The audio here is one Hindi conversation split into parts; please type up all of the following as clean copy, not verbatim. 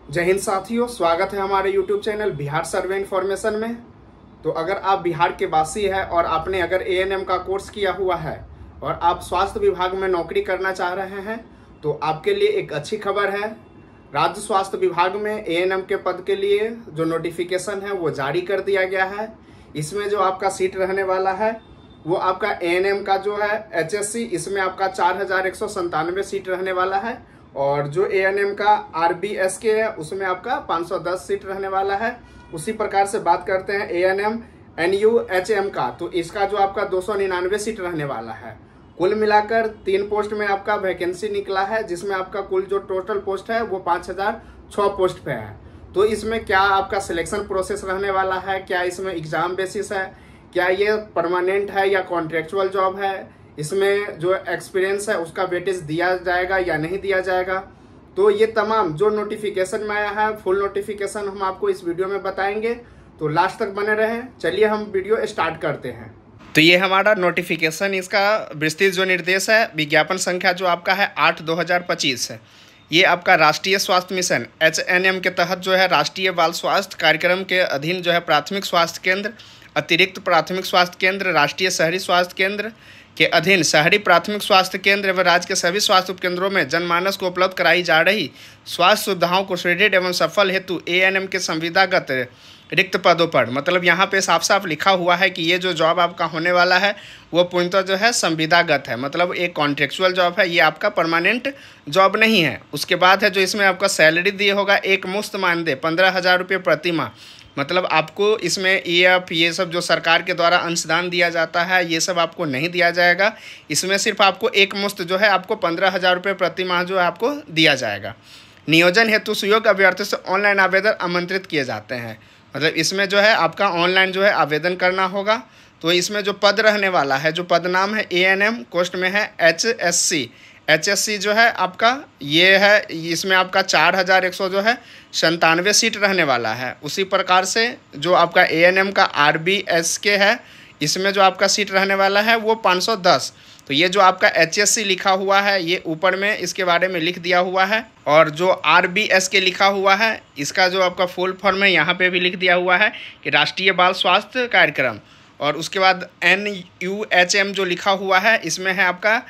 जय हिंद साथियों, स्वागत है हमारे YouTube चैनल बिहार सर्वे इन्फॉर्मेशन में। तो अगर आप बिहार के वासी हैं और आपने अगर ANM का कोर्स किया हुआ है और आप स्वास्थ्य विभाग में नौकरी करना चाह रहे हैं तो आपके लिए एक अच्छी खबर है। राज्य स्वास्थ्य विभाग में ANM के पद के लिए जो नोटिफिकेशन है वो जारी कर दिया गया है। इसमें जो आपका सीट रहने वाला है वो आपका ANM का जो है HSC, इसमें आपका 4197 सीट रहने वाला है और जो ANM का RBSK है उसमें आपका 510 सीट रहने वाला है। उसी प्रकार से बात करते हैं ANM NUHM का, तो इसका जो आपका 299 सीट रहने वाला है। कुल मिलाकर 3 पोस्ट में आपका वैकेंसी निकला है, जिसमें आपका कुल जो टोटल पोस्ट है वो 5006 पोस्ट पे है। तो इसमें क्या आपका सिलेक्शन प्रोसेस रहने वाला है, क्या इसमें एग्जाम बेसिस है, क्या ये परमानेंट है या कॉन्ट्रेक्चुअल जॉब है, इसमें जो एक्सपीरियंस है उसका वेटेज दिया जाएगा या नहीं दिया जाएगा। तो ये तमाम जो नोटिफिकेशन में आया है फुल नोटिफिकेशन हम आपको इस वीडियो में बताएंगे, तो लास्ट तक बने रहें। चलिए हम वीडियो स्टार्ट करते हैं। तो ये हमारा नोटिफिकेशन, इसका विस्तृत जो निर्देश है, विज्ञापन संख्या जो आपका है 8/2025 है। ये आपका राष्ट्रीय स्वास्थ्य मिशन HNM के तहत जो है राष्ट्रीय बाल स्वास्थ्य कार्यक्रम के अधीन जो है प्राथमिक स्वास्थ्य केंद्र, अतिरिक्त प्राथमिक स्वास्थ्य केंद्र, राष्ट्रीय शहरी स्वास्थ्य केंद्र के अधीन शहरी प्राथमिक स्वास्थ्य केंद्र एवं राज्य के सभी स्वास्थ्य उपकेंद्रों में जनमानस को उपलब्ध कराई जा रही स्वास्थ्य सुविधाओं को सुदृढ़ एवं सफल हेतु ANM के संविदागत रिक्त पदों पर, मतलब यहाँ पे साफ साफ लिखा हुआ है कि ये जो जॉब आपका होने वाला है वो पूर्णतः जो है संविदागत है, मतलब एक कॉन्ट्रेक्चुअल जॉब है, ये आपका परमानेंट जॉब नहीं है। उसके बाद है जो इसमें आपका सैलरी दिए होगा एक मुश्त मानदेय 15,000 रुपये प्रति माह, मतलब आपको इसमें EF ये सब जो सरकार के द्वारा अंशदान दिया जाता है ये सब आपको नहीं दिया जाएगा। इसमें सिर्फ आपको एक मुश्त जो है आपको 15,000 रुपये प्रति माह जो है आपको दिया जाएगा। नियोजन हेतु सुयोग्य अभ्यर्थियों से ऑनलाइन आवेदन आमंत्रित किए जाते हैं, मतलब इसमें जो है आपका ऑनलाइन जो है आवेदन करना होगा। तो इसमें जो पद रहने वाला है, जो पद नाम है ANM, पोस्ट में है HSC जो है आपका ये है, इसमें आपका 4100 जो है 97 सीट रहने वाला है। उसी प्रकार से जो आपका ANM का RBSK है, इसमें जो आपका सीट रहने वाला है वो 510। तो ये जो आपका HSC लिखा हुआ है ये ऊपर में इसके बारे में लिख दिया हुआ है, और जो RBSK लिखा हुआ है इसका जो आपका फुल फॉर्म है यहाँ पे भी लिख दिया हुआ है कि राष्ट्रीय बाल स्वास्थ्य कार्यक्रम। और उसके बाद NUHM जो लिखा हुआ है इसमें है आपका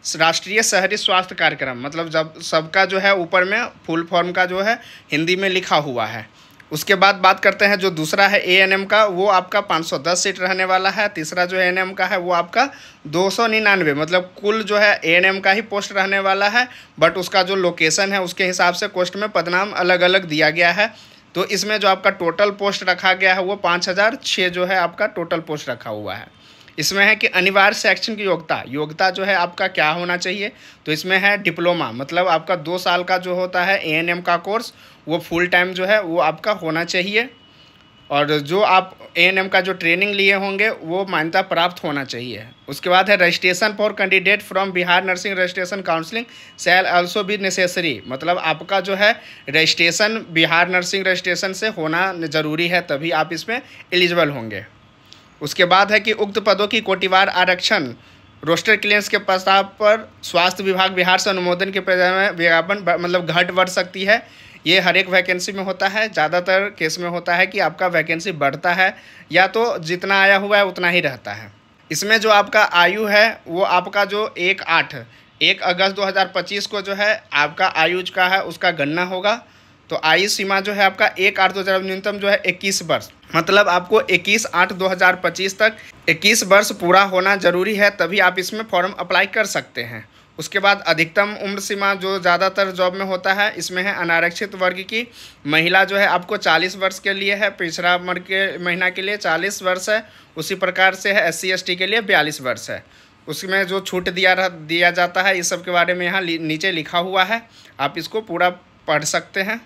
राष्ट्रीय शहरी स्वास्थ्य कार्यक्रम, मतलब जब सबका जो है ऊपर में फुल फॉर्म का जो है हिंदी में लिखा हुआ है। उसके बाद बात करते हैं जो दूसरा है ANM का, वो आपका 510 सीट रहने वाला है। तीसरा जो ANM का है वो आपका 299, मतलब कुल जो है ANM का ही पोस्ट रहने वाला है, बट उसका जो लोकेशन है उसके हिसाब से पोस्ट में पदनाम अलग अलग दिया गया है। तो इसमें जो आपका टोटल पोस्ट रखा गया है वो 5006 जो है आपका टोटल पोस्ट रखा हुआ है। इसमें है कि अनिवार्य शैक्षणिक योग्यता जो है आपका क्या होना चाहिए, तो इसमें है डिप्लोमा, मतलब आपका 2 साल का जो होता है ANM का कोर्स वो फुल टाइम जो है वो आपका होना चाहिए। और जो आप ANM का जो ट्रेनिंग लिए होंगे वो मान्यता प्राप्त होना चाहिए। उसके बाद है registration for candidate from Bihar nursing registration counselling shell also be necessary, मतलब आपका जो है रजिस्ट्रेशन बिहार नर्सिंग रजिस्ट्रेशन से होना ज़रूरी है, तभी आप इसमें एलिजिबल होंगे। उसके बाद है कि उक्त पदों की कोटिवार आरक्षण रोस्टर क्लियरेंस के प्रस्ताव पर स्वास्थ्य विभाग बिहार से अनुमोदन के विज्ञापन मतलब घट बढ़ सकती है। ये हर एक वैकेंसी में होता है, ज़्यादातर केस में होता है कि आपका वैकेंसी बढ़ता है या तो जितना आया हुआ है उतना ही रहता है। इसमें जो आपका आयु है वो आपका जो 1 अगस्त 2025 को जो है आपका आयु का है उसका गणना होगा। तो आयु सीमा जो है आपका 1/8/2000 न्यूनतम जो है 21 वर्ष, मतलब आपको 21/8/2025 तक 21 वर्ष पूरा होना जरूरी है, तभी आप इसमें फॉर्म अप्लाई कर सकते हैं। उसके बाद अधिकतम उम्र सीमा जो ज़्यादातर जॉब में होता है इसमें है अनारक्षित वर्ग की महिला जो है आपको 40 वर्ष के लिए है, पिछड़ा वर्ग के महिला के लिए 40 वर्ष है, उसी प्रकार से है SC ST के लिए 42 वर्ष है। उसमें जो छूट दिया जाता है इस सब के बारे में यहाँ नीचे लिखा हुआ है, आप इसको पूरा पढ़ सकते हैं।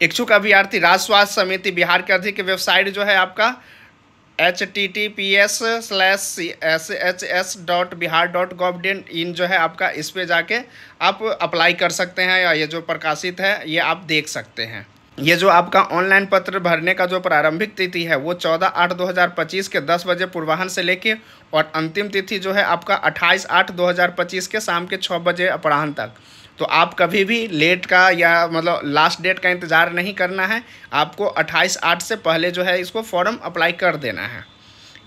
इच्छुक अभ्यर्थी राज्य स्वास्थ्य समिति बिहार के अधिक वेबसाइट जो है आपका https://shs.bihar.gov.in जो है आपका, इस पे जाके आप अप्लाई कर सकते हैं, या ये जो प्रकाशित है ये आप देख सकते हैं। ये जो आपका ऑनलाइन पत्र भरने का जो प्रारंभिक तिथि है वो 14/8/2025 के 10 बजे पूर्वाह्न से लेके, और अंतिम तिथि जो है आपका 28/8/2025 के शाम के 6 बजे अपराह्न तक। तो आप कभी भी लेट का या मतलब लास्ट डेट का इंतज़ार नहीं करना है, आपको 28/8 से पहले जो है इसको फॉर्म अप्लाई कर देना है।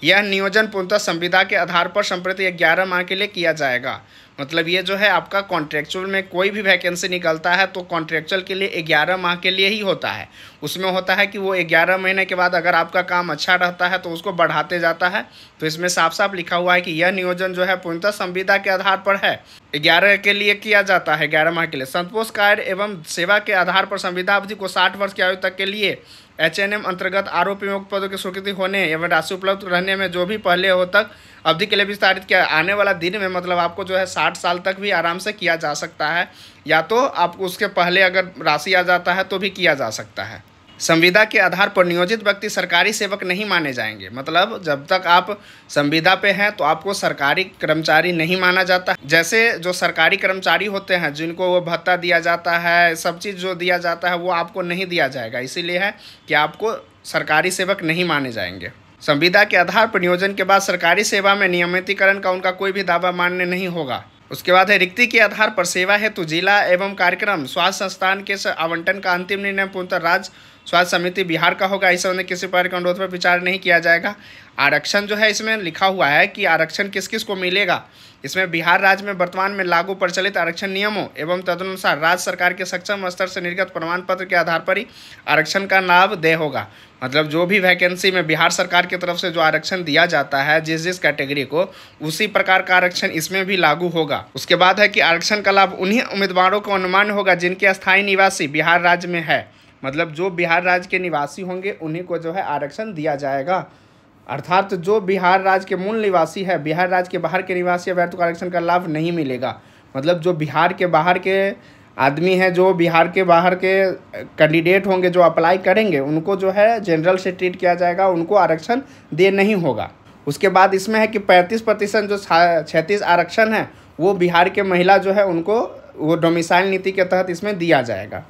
यह नियोजन पूर्णतः संविदा के आधार पर संप्रति 11 माह के लिए किया जाएगा। मतलब ये जो है आपका कॉन्ट्रेक्चुअल में कोई भी वैकेंसी निकलता है तो कॉन्ट्रेक्चुअल के लिए 11 माह के लिए ही होता है। उसमें होता है कि वो 11 महीने के बाद अगर आपका काम अच्छा रहता है तो उसको बढ़ाते जाता है। तो इसमें साफ साफ लिखा हुआ है कि यह नियोजन जो है पूर्णतः संविदा के आधार पर है, 11 के लिए किया जाता है, 11 माह के लिए। संतोष कार्य एवं सेवा के आधार पर संविदा अवधि को 60 वर्ष की आयु तक के लिए HNM अंतर्गत आरोप नियुक्त पदों की स्वीकृति होने एवं राशि उपलब्ध रहने में जो भी पहले हो तक अवधि के लिए विस्तारित किया। आने वाला दिन में मतलब आपको जो है 60 साल तक भी आराम से किया जा सकता है, या तो आप उसके पहले अगर राशि आ जाता है तो भी किया जा सकता है। संविदा के आधार पर नियोजित व्यक्ति सरकारी सेवक नहीं माने जाएंगे। मतलब जब तक आप संविदा पे हैं तो आपको सरकारी कर्मचारी नहीं माना जाता। जैसे जो सरकारी कर्मचारी होते हैं जिनको वो भत्ता दिया जाता है, सब चीज़ जो दिया जाता है वो आपको नहीं दिया जाएगा। इसीलिए है कि आपको सरकारी सेवक नहीं माने जाएंगे। संविदा के आधार पर नियोजन के बाद सरकारी सेवा में नियमितीकरण का उनका कोई भी दावा मान्य नहीं होगा। उसके बाद है रिक्ति के आधार पर सेवा हेतु जिला एवं कार्यक्रम स्वास्थ्य संस्थान के आवंटन का अंतिम निर्णय पूर्णतः राज्य स्वास्थ्य समिति बिहार का होगा। इस संबंध में किसी प्रकार के अनुरोध पर विचार नहीं किया जाएगा। आरक्षण जो है इसमें लिखा हुआ है कि आरक्षण किस किस को मिलेगा। इसमें बिहार राज्य में वर्तमान में लागू प्रचलित आरक्षण नियमों एवं तदनुसार राज्य सरकार के सक्षम स्तर से निर्गत प्रमाण पत्र के आधार पर ही आरक्षण का लाभ देय होगा। मतलब जो भी वैकेंसी में बिहार सरकार की तरफ से जो आरक्षण दिया जाता है जिस जिस कैटेगरी को, उसी प्रकार का आरक्षण इसमें भी लागू होगा। उसके बाद है कि आरक्षण का लाभ उन्हीं उम्मीदवारों को अनुमान होगा जिनके स्थायी निवासी बिहार राज्य में है। मतलब जो बिहार राज्य के निवासी होंगे उन्हीं को जो है आरक्षण दिया जाएगा। अर्थात जो बिहार राज्य के मूल निवासी है, बिहार राज्य के बाहर के निवासी अभ्यर्थियों को आरक्षण का लाभ नहीं मिलेगा। मतलब जो बिहार के बाहर के आदमी हैं, जो बिहार के बाहर के कैंडिडेट होंगे जो अप्लाई करेंगे, उनको जो है जनरल से ट्रीट किया जाएगा, उनको आरक्षण दे नहीं होगा। उसके बाद इसमें है कि 35% जो 36 आरक्षण है वो बिहार के महिला जो है उनको वो डोमिसाइल नीति के तहत इसमें दिया जाएगा।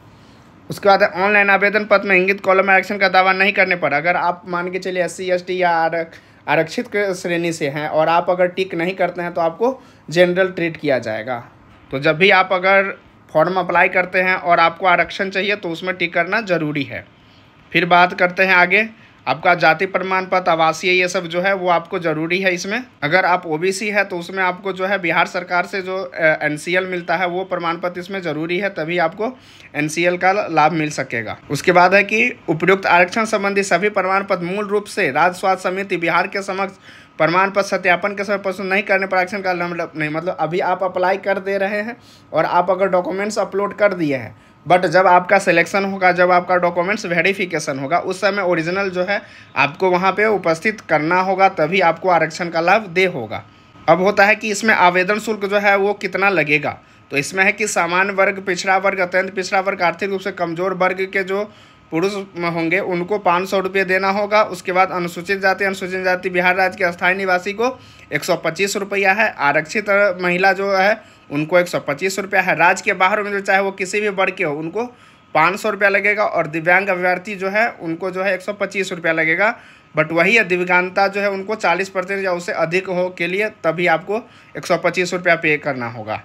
उसके बाद ऑनलाइन आवेदन पत्र में इंगित कॉलम आरक्षण का दावा नहीं करने पर, अगर आप मान के चलिए SC ST या आरक्षित श्रेणी से हैं और आप अगर टिक नहीं करते हैं तो आपको जनरल ट्रीट किया जाएगा। तो जब भी आप अगर फॉर्म अप्लाई करते हैं और आपको आरक्षण चाहिए तो उसमें टिक करना ज़रूरी है। फिर बात करते हैं आगे, आपका जाति प्रमाण पत्र, आवासीय, ये सब जो है वो आपको ज़रूरी है। इसमें अगर आप OBC है तो उसमें आपको जो है बिहार सरकार से जो NCL मिलता है वो प्रमाण पत्र इसमें ज़रूरी है, तभी आपको NCL का लाभ मिल सकेगा। उसके बाद है कि उपयुक्त आरक्षण संबंधी सभी प्रमाण पत्र मूल रूप से राज्य स्वास्थ्य समिति बिहार के समक्ष प्रमाण पत्र सत्यापन के समय प्रस्तुत नहीं करने पर आरक्षण का लाभ नहीं। मतलब अभी आप अप्लाई कर दे रहे हैं और आप अगर डॉक्यूमेंट्स अपलोड कर दिए हैं, बट जब आपका सिलेक्शन होगा, जब आपका डॉक्यूमेंट्स वेरिफिकेशन होगा, उस समय ओरिजिनल जो है आपको वहाँ पे उपस्थित करना होगा, तभी आपको आरक्षण का लाभ दे होगा। अब होता है कि इसमें आवेदन शुल्क जो है वो कितना लगेगा। तो इसमें है कि सामान्य वर्ग, पिछड़ा वर्ग, अत्यंत पिछड़ा वर्ग, आर्थिक रूप से कमजोर वर्ग के जो पुरुष होंगे उनको 500 रुपये देना होगा। उसके बाद अनुसूचित जाति बिहार राज्य के अस्थायी निवासी को 125 रुपया है। आरक्षित महिला जो है उनको 125 रुपया है। राज्य के बाहर में जो चाहे वो किसी भी वर्ग के हो उनको 500 रुपया लगेगा। और दिव्यांग अभ्यर्थी जो है उनको जो है 125 रुपया लगेगा। बट वही है दिव्यांगता जो है उनको 40% या उससे अधिक हो के लिए तभी आपको 125 रुपया पे करना होगा।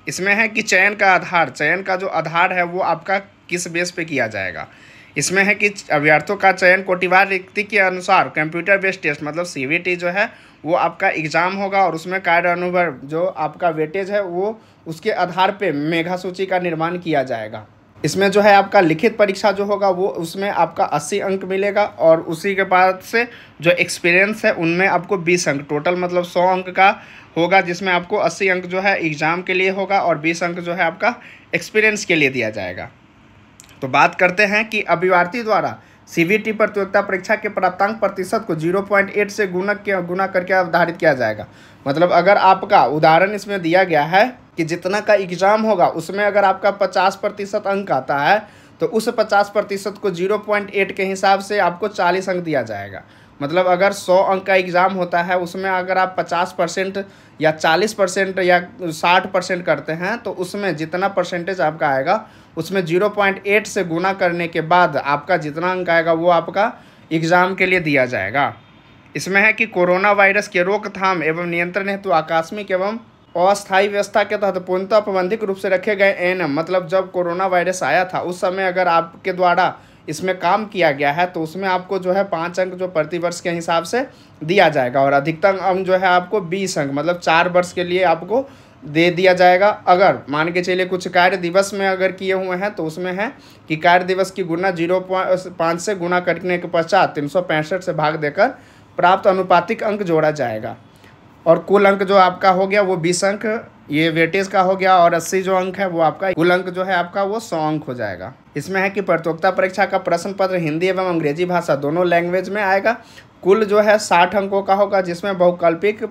इसमें है कि चयन का जो आधार है वो आपका किस बेस पे किया जाएगा। इसमें है कि अभ्यर्थियों का चयन कोटिवार रिक्ति के अनुसार कंप्यूटर बेस्ड टेस्ट मतलब CBT जो है वो आपका एग्ज़ाम होगा और उसमें कार्य अनुभव जो आपका वेटेज है वो उसके आधार पे मेघा सूची का निर्माण किया जाएगा। इसमें जो है आपका लिखित परीक्षा जो होगा वो उसमें आपका 80 अंक मिलेगा और उसी के बाद से जो एक्सपीरियंस है उनमें आपको 20 अंक टोटल मतलब 100 अंक का होगा, जिसमें आपको 80 अंक जो है एग्ज़ाम के लिए होगा और 20 अंक जो है आपका एक्सपीरियंस के लिए दिया जाएगा। तो बात करते हैं कि अभ्यर्थी द्वारा CBT प्रतियोगिता परीक्षा के प्राप्तांक प्रतिशत को 0.8 से गुना करके निर्धारित किया जाएगा। मतलब अगर आपका उदाहरण इसमें दिया गया है कि जितना का एग्ज़ाम होगा उसमें अगर आपका 50% अंक आता है तो उस 50% को 0.8 के हिसाब से आपको 40 अंक दिया जाएगा। मतलब अगर 100 अंक का एग्ज़ाम होता है उसमें अगर आप 50% या 40% या 60% करते हैं तो उसमें जितना परसेंटेज आपका आएगा उसमें 0.8 से गुना करने के बाद आपका जितना अंक आएगा वो आपका एग्ज़ाम के लिए दिया जाएगा। इसमें है कि कोरोना वायरस के रोकथाम एवं नियंत्रण हेतु आकस्मिक एवं अस्थायी व्यवस्था के तहत पूर्णतः प्रबंधित रूप से रखे गए एएनएम, मतलब जब कोरोना वायरस आया था उस समय अगर आपके द्वारा इसमें काम किया गया है तो उसमें आपको जो है 5 अंक जो प्रतिवर्ष के हिसाब से दिया जाएगा और अधिकतम अंक जो है आपको 20 अंक मतलब 4 वर्ष के लिए आपको दे दिया जाएगा। अगर मान के चलिए कुछ कार्य दिवस में अगर किए हुए हैं तो उसमें है कि कार्य दिवस की गुना 0.5 से गुना करने के पश्चात 365 से भाग देकर प्राप्त अनुपातिक अंक जोड़ा जाएगा और कुल अंक जो आपका हो गया वो 20 अंक ये वेटेज का हो गया और 80 जो अंक है वो आपका कुल अंक जो है आपका वो 100 अंक हो जाएगा। इसमें है कि प्रतियोगिता परीक्षा का प्रश्न पत्र हिंदी एवं अंग्रेजी भाषा दोनों लैंग्वेज में आएगा। कुल जो है 60 अंकों का होगा जिसमें बहुकल्पिक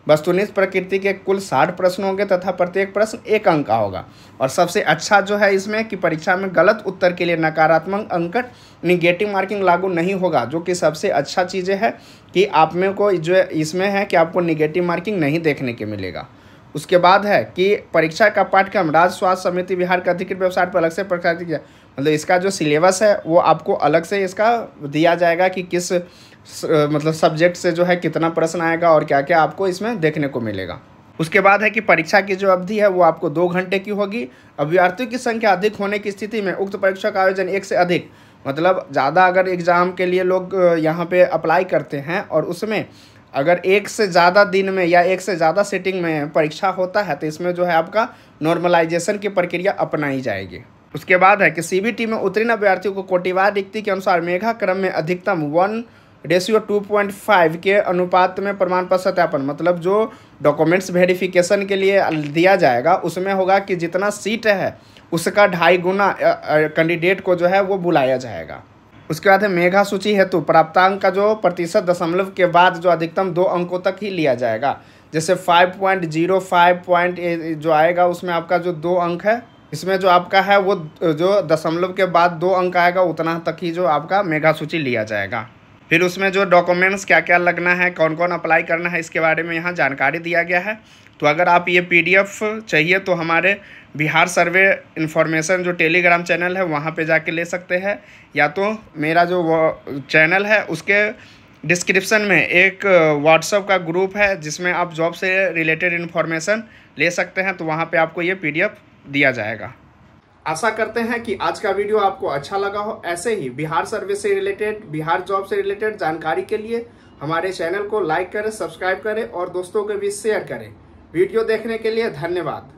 वस्तुनिष्ठ प्रकृति के कुल 60 प्रश्न होंगे तथा प्रत्येक प्रश्न 1 अंक का होगा। और सबसे अच्छा जो है इसमें कि परीक्षा में गलत उत्तर के लिए नकारात्मक अंक निगेटिव मार्किंग लागू नहीं होगा, जो कि सबसे अच्छा चीज़ें है कि आप में को जो इसमें है कि आपको निगेटिव मार्किंग नहीं देखने के मिलेगा। उसके बाद है कि परीक्षा का पाठ्यक्रम राज्य स्वास्थ्य समिति बिहार के अधिकृत वेबसाइट पर अलग से प्रकाशित किया, मतलब इसका जो सिलेबस है वो आपको अलग से इसका दिया जाएगा कि किस मतलब सब्जेक्ट से जो है कितना प्रश्न आएगा और क्या क्या आपको इसमें देखने को मिलेगा। उसके बाद है कि परीक्षा की जो अवधि है वो आपको 2 घंटे की होगी। अभ्यर्थियों की संख्या अधिक होने की स्थिति में उक्त परीक्षा का आयोजन 1 से अधिक मतलब ज़्यादा अगर एग्ज़ाम के लिए लोग यहाँ पे अप्लाई करते हैं और उसमें अगर 1 से ज़्यादा दिन में या 1 से ज़्यादा सीटिंग में परीक्षा होता है तो इसमें जो है आपका नॉर्मलाइजेशन की प्रक्रिया अपनाई जाएगी। उसके बाद है कि सीबीटी में उत्तीर्ण अभ्यर्थियों को कोटिवार रिक्ति के अनुसार मेघा क्रम में अधिकतम 1:2.5 के अनुपात में प्रमाण पत्र सत्यापन, मतलब जो डॉक्यूमेंट्स वेरिफिकेशन के लिए दिया जाएगा उसमें होगा कि जितना सीट है उसका 2.5 गुना कैंडिडेट को जो है वो बुलाया जाएगा। उसके बाद है मेघा सूची हेतु प्राप्तांक का जो प्रतिशत दशमलव के बाद जो अधिकतम 2 अंकों तक ही लिया जाएगा। जैसे 5.05 जो आएगा उसमें आपका जो 2 अंक है इसमें जो आपका है वो जो दशमलव के बाद 2 अंक आएगा उतना तक ही जो आपका मेघा सूची लिया जाएगा। फिर उसमें जो डॉक्यूमेंट्स क्या क्या लगना है, कौन कौन अप्लाई करना है, इसके बारे में यहाँ जानकारी दिया गया है। तो अगर आप ये PDF चाहिए तो हमारे बिहार सर्वे इन्फॉर्मेशन जो टेलीग्राम चैनल है वहाँ पे जाके ले सकते हैं, या तो मेरा जो चैनल है उसके डिस्क्रिप्शन में एक व्हाट्सएप का ग्रुप है जिसमें आप जॉब से रिलेटेड इन्फॉर्मेशन ले सकते हैं, तो वहाँ पे आपको ये PDF दिया जाएगा। आशा करते हैं कि आज का वीडियो आपको अच्छा लगा हो। ऐसे ही बिहार सर्विस से रिलेटेड, बिहार जॉब से रिलेटेड जानकारी के लिए हमारे चैनल को लाइक करें, सब्सक्राइब करें और दोस्तों के बीच शेयर करें। वीडियो देखने के लिए धन्यवाद।